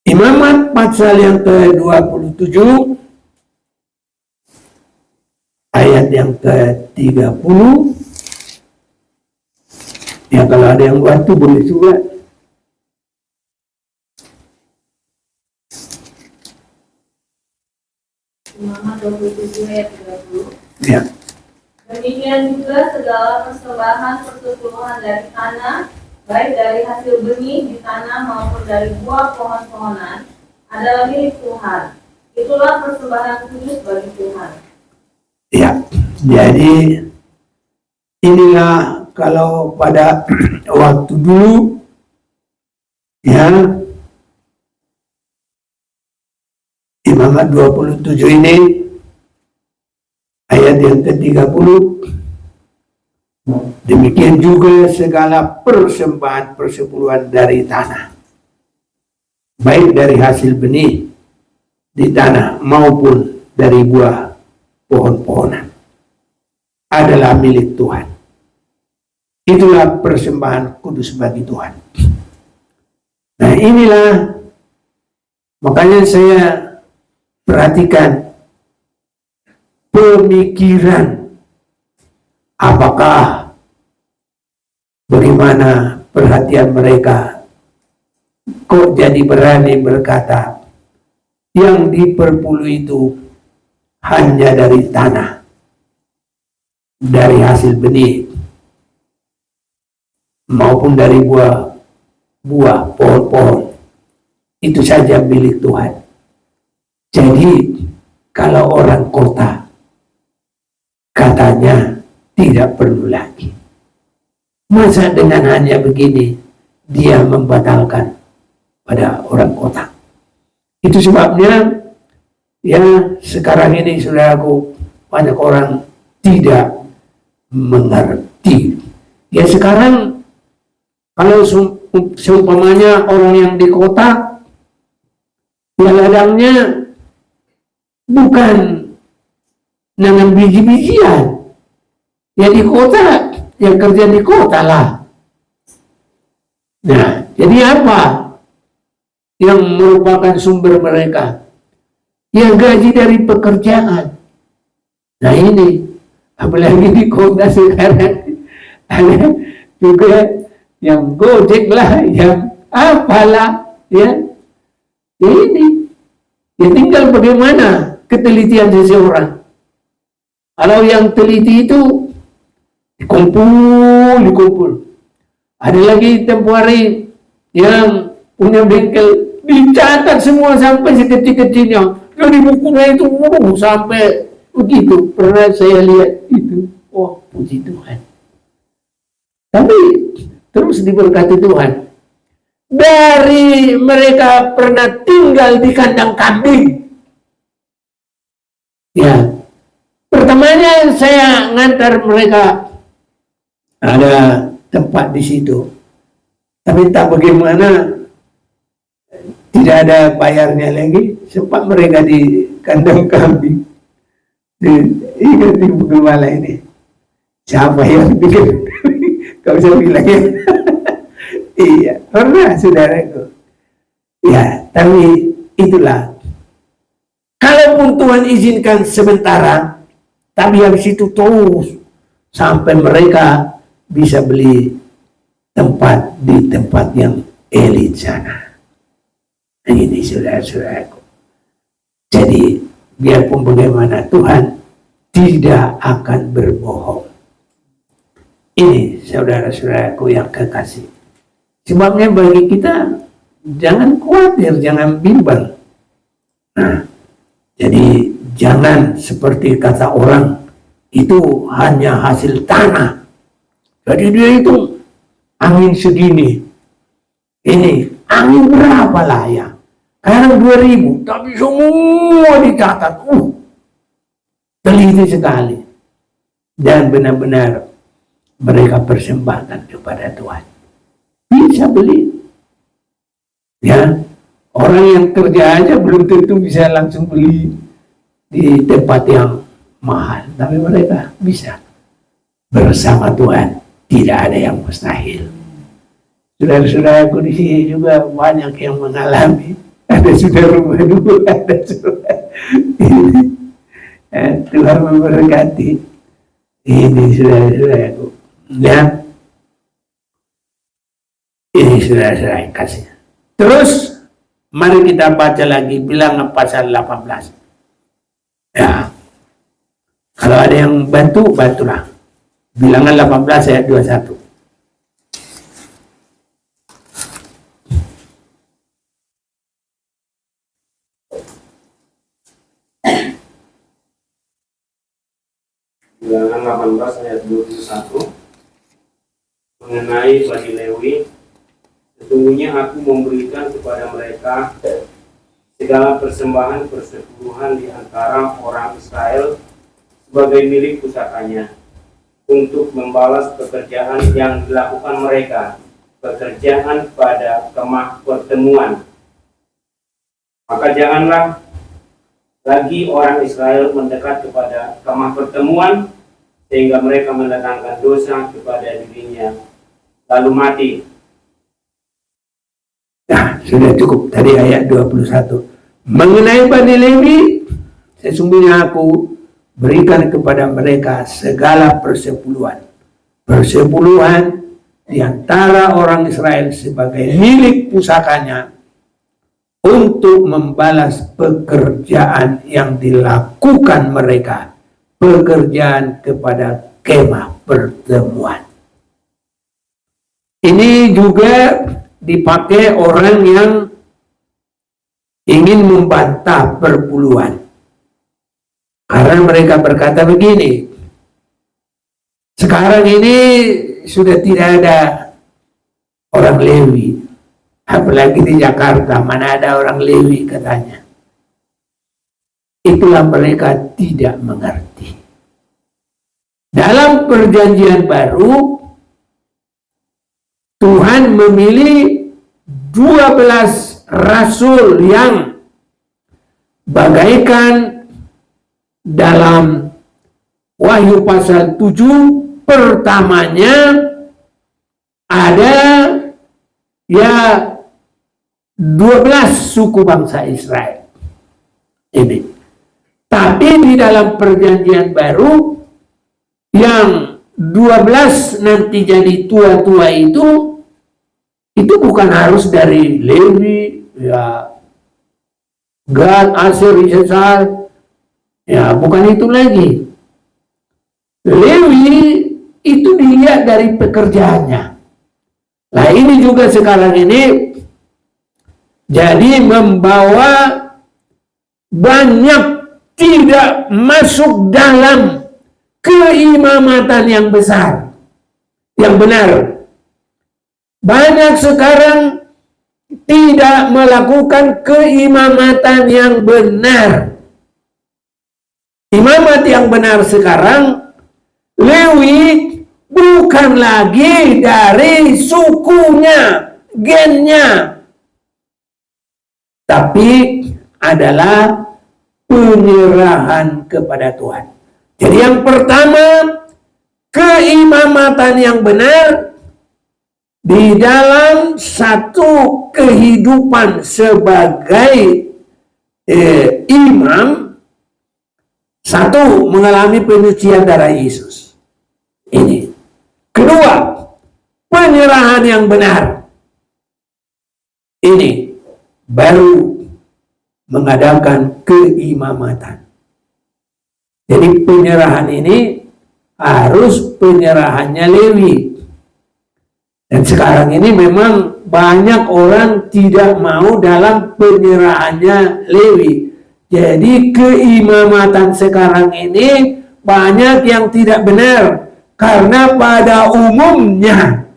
Imamat pasal yang ke-27 ayat yang ke-30. Ya, kalau ada yang bantu boleh juga. Imamat 27 ayat 30. Ya. Demikian juga segala persembahan persepuluhan dari tanah, baik dari hasil benih di tanah maupun dari buah pohon-pohonan, adalah milik Tuhan. Itulah persembahan kudus bagi Tuhan. Ya, jadi inilah kalau pada waktu dulu, ya, Imamat 27 ini ayat yang ke-30. Demikian juga segala persembahan persepuluhan dari tanah, baik dari hasil benih di tanah maupun dari buah pohon-pohonan, adalah milik Tuhan. Itulah persembahan kudus bagi Tuhan. Nah, inilah makanya saya perhatikan pemikiran, apakah bagaimana perhatian mereka kok jadi berani berkata yang diperpuluh itu hanya dari tanah, dari hasil benih maupun dari buah pohon-pohon, itu saja milik Tuhan. Jadi kalau orang kota katanya tidak perlu lagi. Masa dengan hanya begini dia membatalkan pada orang kota? Itu sebabnya ya sekarang ini saudaraku, banyak orang tidak mengerti. Ya sekarang kalau seumpamanya orang yang di kota, ya ladangnya bukan nanam biji-bijian. Ya di kota, yang kerja di kota lah. Nah, jadi apa yang merupakan sumber mereka? Ya gaji dari pekerjaan. Nah ini, apalagi di kota sekarang, ada juga yang Gojek lah, yang apalah, ya. Ini, ya tinggal bagaimana ketelitian seseorang. Kalau yang teliti itu dikumpul. Ada lagi tempoh hari yang punya bengkel, dicatat semua sampai sekecil-kecilnya. Dari bukunya itu sampai begitu. Pernah saya lihat itu. Oh, puji Tuhan. Tapi terus diberkati Tuhan. Dari mereka pernah tinggal di kandang kambing. Ya, pertamanya saya ngantar mereka, ada tempat di situ, tapi tak bagaimana tidak ada bayarnya lagi, sempat mereka di kandang kambing. Ingat di gembala ini, siapa yang bikin? Kau bisa bilang ya. Iya, pernah saudaraku. Ya, tapi itulah. Walaupun Tuhan izinkan sementara, tapi habis itu terus sampai mereka bisa beli tempat di tempat yang elit sana. Ini saudara-saudaraku. Jadi biarpun bagaimana, Tuhan tidak akan berbohong. Ini saudara-saudaraku yang kekasih. Sebabnya bagi kita jangan khawatir, jangan bimbang. Nah, jadi jangan seperti kata orang itu hanya hasil tanah. Jadi dia itu angin segini. Ini angin berapa lah ya? Sekarang 2000, tapi semua dicatat. Teliti sekali. Dan benar-benar mereka persembahkan kepada Tuhan. Bisa beli. Ya, orang yang kerja aja belum tentu bisa langsung beli di tempat yang mahal. Tapi mereka bisa. Bersama Tuhan tidak ada yang mustahil. Saudara-saudaraku di sini juga banyak yang mengalami. Ada sudah rumah dulu, ada sudah ini. Tuhan memberkati. Ini saudara-saudaraku. Dan ini saudara-saudara kasih. Terus mari kita baca lagi Bilangan pasal 18. Ya. Kalau ada yang bantu, bantulah. Bilangan 18 ayat 21. Bilangan 18 ayat 21 mengenai bagi Lewi, sesungguhnya aku memberikan kepada mereka segala persembahan persepuluhan di antara orang Israel sebagai milik pusakanya untuk membalas pekerjaan yang dilakukan mereka, pekerjaan pada kemah pertemuan. Maka janganlah lagi orang Israel mendekat kepada kemah pertemuan sehingga mereka mendatangkan dosa kepada dirinya lalu mati. Nah, sudah cukup tadi ayat 21. Mengenai Bani Lewi, sesungguhnya aku berikan kepada mereka segala persepuluhan. Persepuluhan di antara orang Israel sebagai milik pusakanya untuk membalas pekerjaan yang dilakukan mereka, pekerjaan kepada kemah pertemuan. Ini juga dipakai orang yang ingin membantah perpuluhan. Karena mereka berkata begini, sekarang ini sudah tidak ada orang Lewi. Apalagi di Jakarta, mana ada orang Lewi katanya. Itulah mereka tidak mengerti. Dalam perjanjian baru, Tuhan memilih 12 rasul yang bagaikan dalam Wahyu pasal 7 pertamanya ada ya 12 suku bangsa Israel ini. Tapi di dalam perjanjian baru yang 12 nanti jadi tua-tua itu bukan harus dari Lewi, ya Gad, Aser, Isakar, ya bukan itu lagi. Lewi itu dilihat dari pekerjaannya. Nah ini juga sekarang ini jadi membawa banyak tidak masuk dalam keimamatan yang besar, yang benar. Banyak sekarang tidak melakukan keimamatan yang benar. Imamat yang benar sekarang, Lewi bukan lagi dari sukunya, gennya, tapi adalah penyerahan kepada Tuhan. Jadi yang pertama, keimamatan yang benar di dalam satu kehidupan sebagai imam Satu, mengalami penyucian darah Yesus. Ini. Kedua, penyerahan yang benar. Ini. Baru mengadakan keimamatan. Jadi penyerahan ini harus penyerahannya Lewi. Dan sekarang ini memang banyak orang tidak mau dalam penyerahannya Lewi. Jadi keimamatan sekarang ini banyak yang tidak benar. Karena pada umumnya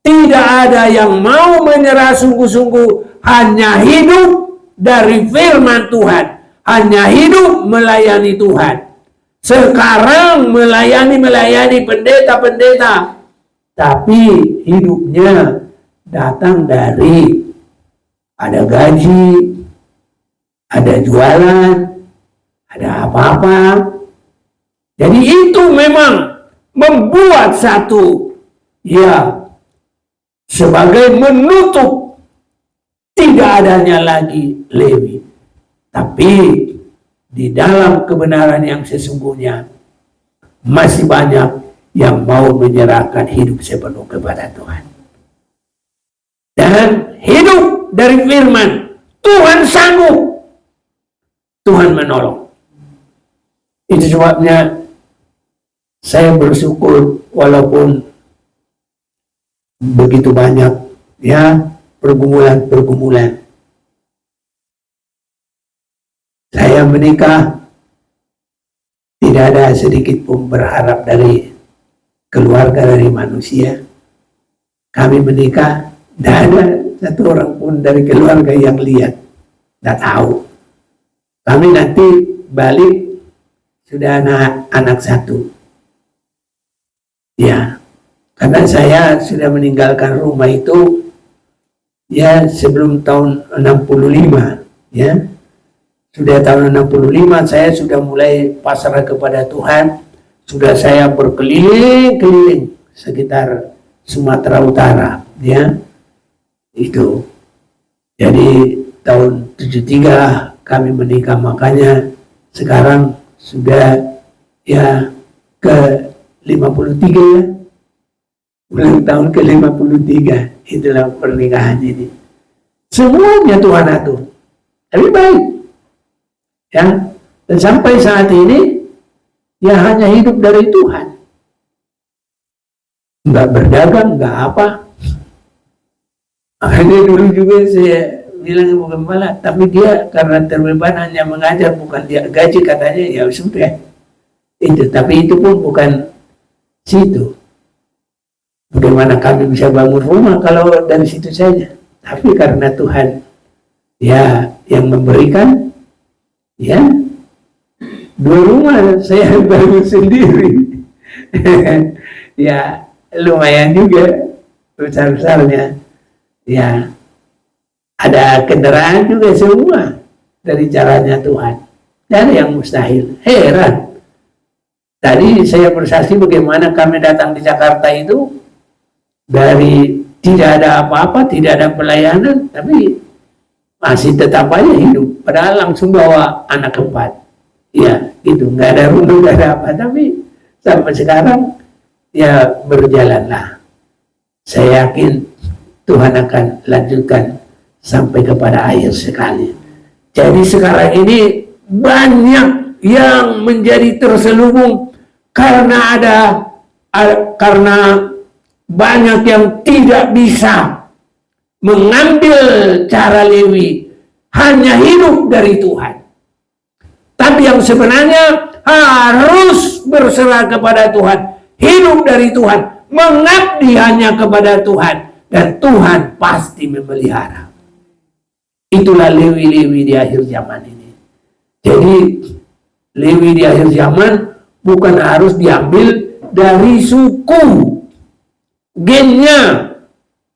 tidak ada yang mau menyerah sungguh-sungguh, hanya hidup dari firman Tuhan. Hanya hidup melayani Tuhan. Sekarang melayani pendeta-pendeta. Tapi hidupnya datang dari ada gaji, ada jualan, ada apa-apa. Jadi itu memang membuat satu, ya, sebagai menutup tidak adanya lagi Lewi. Tapi di dalam kebenaran yang sesungguhnya masih banyak yang mau menyerahkan hidup sepenuh kepada Tuhan. Dan hidup dari firman, Tuhan sanggup. Tuhan menolong. Itu sebabnya saya bersyukur walaupun begitu banyak ya pergumulan. Saya menikah tidak ada sedikit pun berharap dari keluarga, dari manusia. Kami menikah, tidak ada satu orang pun dari keluarga yang lihat, tidak tahu. Kami nanti balik sudah anak satu. Ya, karena saya sudah meninggalkan rumah itu ya sebelum tahun 65, ya. Sudah tahun 65 saya sudah mulai pasrah kepada Tuhan. Sudah saya berkeliling sekitar Sumatera Utara, ya. Itu. Jadi tahun 73 kami menikah, makanya sekarang sudah ya ke 53 ya. Ulang tahun ke 53. Itulah pernikahan ini. Semuanya Tuhan atur. Tapi baik. Ya. Dan sampai saat ini ya hanya hidup dari Tuhan. Enggak berdagang, enggak apa. Makanya dulu juga saya bilang Ibu Gembala, tapi dia karena terbeban hanya mengajar, bukan dia gaji katanya, ya sudah. Itu, tapi itu pun bukan situ. Bagaimana kami bisa bangun rumah kalau dari situ saja? Tapi karena Tuhan ya yang memberikan, ya. 2 rumah saya bangun sendiri. Ya lumayan juga besar-besarnya. Ya ada kendaraan juga, semua dari caranya Tuhan. Dan yang mustahil. Heran. Tadi saya bersaksi bagaimana kami datang di Jakarta itu dari tidak ada apa-apa, tidak ada pelayanan, tapi masih tetap aja hidup. Padahal langsung bawa anak 4. Ya, gitu, nggak ada rumah, nggak ada apa, tapi sampai sekarang ya berjalanlah. Saya yakin Tuhan akan lanjutkan sampai kepada akhir sekali. Jadi sekarang ini banyak yang menjadi terselubung karena karena banyak yang tidak bisa mengambil cara Lewi, hanya hidup dari Tuhan. Tapi yang sebenarnya harus berserah kepada Tuhan, hidup dari Tuhan, mengabdi hanya kepada Tuhan, dan Tuhan pasti memelihara. Itulah Lewi-Lewi di akhir zaman ini. Jadi Lewi di akhir zaman bukan harus diambil dari suku, gennya,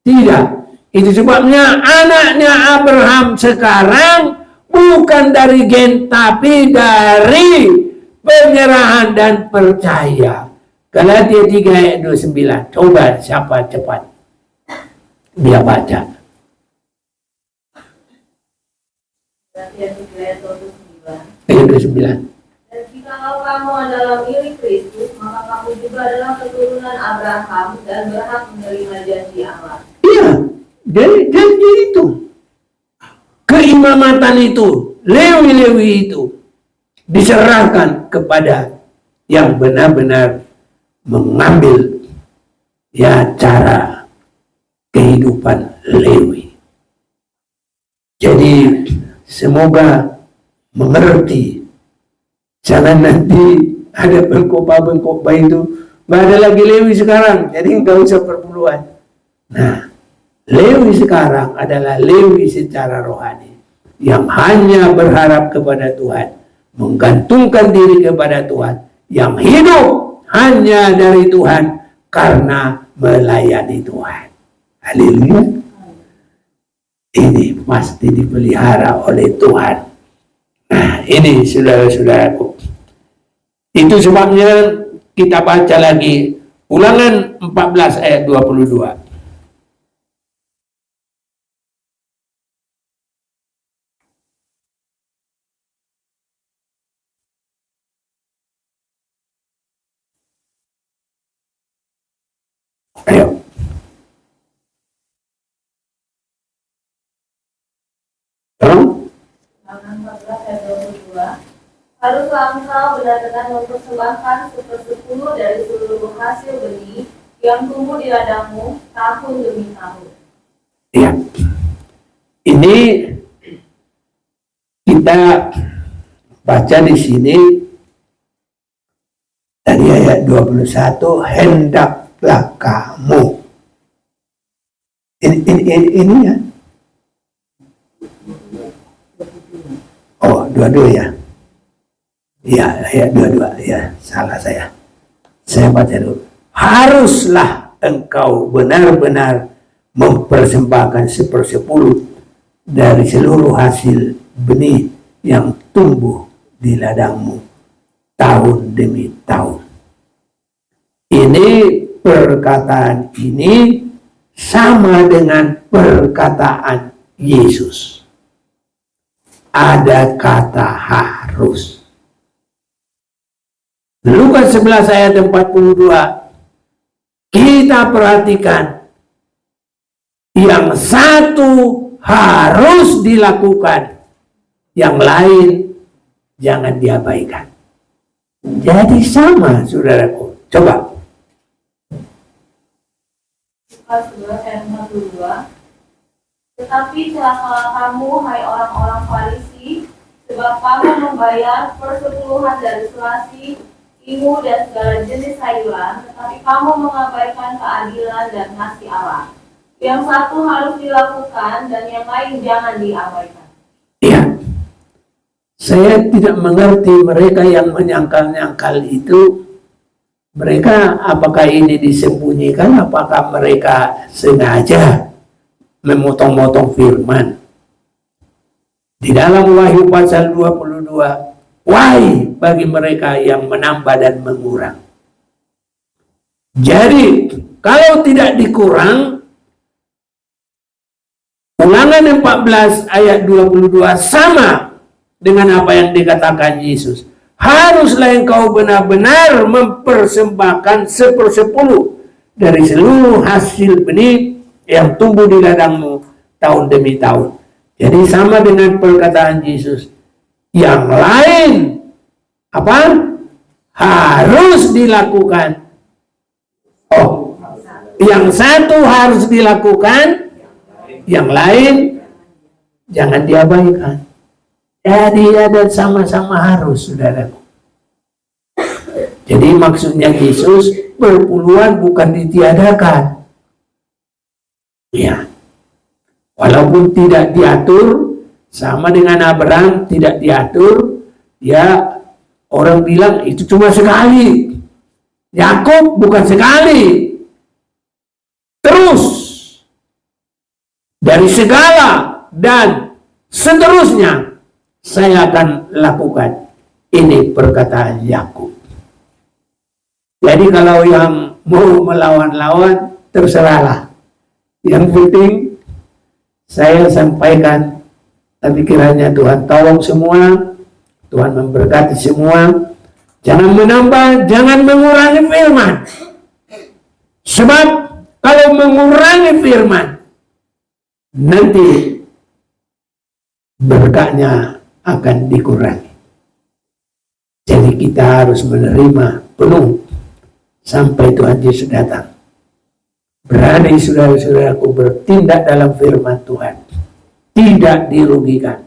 tidak. Itu sebabnya anaknya Abraham sekarang bukan dari gen, tapi dari penyerahan dan percaya. Galatia 3 ayat 29. Coba siapa cepat dia baca. Galatia 3 ayat 29. Ayat 29. Dan kamu adalah milik Kristus, maka kamu juga adalah keturunan Abraham dan berhak menerima janji Allah. Iya, jadi janji itu, keimamatan itu, Lewi-Lewi itu diserahkan kepada yang benar-benar mengambil ya cara kehidupan Lewi. Jadi semoga mengerti, jangan nanti ada pengkhotbah itu nggak ada lagi Lewi sekarang, jadi nggak usah perpuluhan. Nah, Lewi sekarang adalah Lewi secara rohani yang hanya berharap kepada Tuhan, menggantungkan diri kepada Tuhan, yang hidup hanya dari Tuhan karena melayani Tuhan. Haleluya. Ini pasti dipelihara oleh Tuhan. Nah, ini saudara-saudaraku. Itu sebabnya kita baca lagi Ulangan 14 ayat 22. Ayo. Ulangan 14 ayat 22. Haruslah engkau benar-benar mempersembahkan 1/10 dari seluruh hasil benih yang tumbuh di ladangmu tahun demi tahun. Ya. Ini kita baca di sini tadi ayat 21, hendaklah kamu. Ini ya. Oh, 22 ya. Ya, ayat 22 ya, salah saya. Saya baca dulu. Haruslah engkau benar-benar mempersembahkan 1/10 dari seluruh hasil benih yang tumbuh di ladangmu tahun demi tahun. Ini perkataan ini sama dengan perkataan Yesus. Ada kata harus. Lukas 11 ayat 42. Kita perhatikan, yang satu harus dilakukan, yang lain jangan diabaikan. Jadi sama, saudaraku. Coba. Lukas 11 ayat 42. Tetapi celakalah kamu, hai orang-orang Farisi, sebab kamu membayar persepuluhan dari selasi, timun dan segala jenis sayuran, tetapi kamu mengabaikan keadilan dan kasih Allah. Yang satu harus dilakukan dan yang lain jangan diabaikan. Iya. Saya tidak mengerti mereka yang menyangkal-nyangkal itu. Mereka apakah ini disembunyikan, apakah mereka sengaja memotong-motong firman. Di dalam Wahyu pasal 22, wahai bagi mereka yang menambah dan mengurang. Jadi, kalau tidak dikurang, Ulangan 14 ayat 22 sama dengan apa yang dikatakan Yesus. Haruslah engkau benar-benar mempersembahkan 1/10 dari seluruh hasil benih yang tumbuh di ladangmu tahun demi tahun. Jadi sama dengan perkataan Yesus. Yang lain apa? Harus dilakukan. Oh, yang satu harus dilakukan, yang lain jangan diabaikan. Jadi ada sama-sama harus, saudaraku. Jadi maksudnya Yesus, perpuluhan bukan ditiadakan. Ya. Walaupun tidak diatur, sama dengan Abraham tidak diatur, ya orang bilang itu cuma sekali. Yakub bukan sekali. Terus dari segala dan seterusnya saya akan lakukan. Ini perkataan Yakub. Jadi kalau yang mau melawan-lawan terserahlah. Yang penting saya sampaikan, tapi kiranya Tuhan tolong semua, Tuhan memberkati semua. Jangan menambah, jangan mengurangi firman. Sebab kalau mengurangi firman, nanti berkahnya akan dikurangi. Jadi kita harus menerima penuh sampai Tuhan Yesus datang. Berani saudara-saudaraku bertindak dalam firman Tuhan, tidak dirugikan.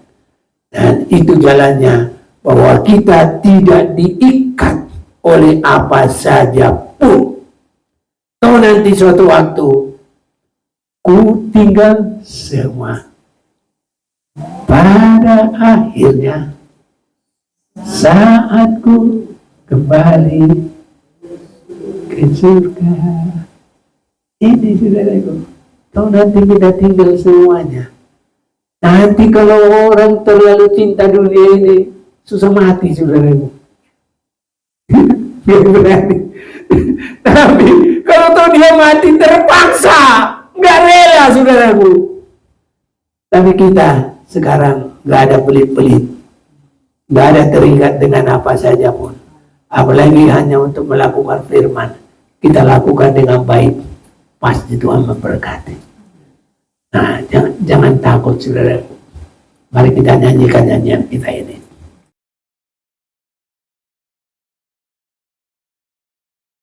Dan itu jalannya, bahwa kita tidak diikat oleh apa saja pun. Tahu nanti suatu waktu ku tinggal semua. Pada akhirnya saat ku kembali ke surga. Ini saudaraku, tahu nanti kita tinggal semuanya. Nanti kalau orang terlalu cinta dunia ini, susah mati saudaraku. Dia berani. Tapi kalau tahu dia mati terpaksa, nggak rela saudaraku. Tapi kita sekarang nggak ada pelit-pelit, nggak ada terikat dengan apa saja pun. Apalagi hanya untuk melakukan firman, kita lakukan dengan baik, pasti Tuhan memberkati. Nah, jangan takut saudaraku. Mari kita nyanyikan nyanyian kita ini.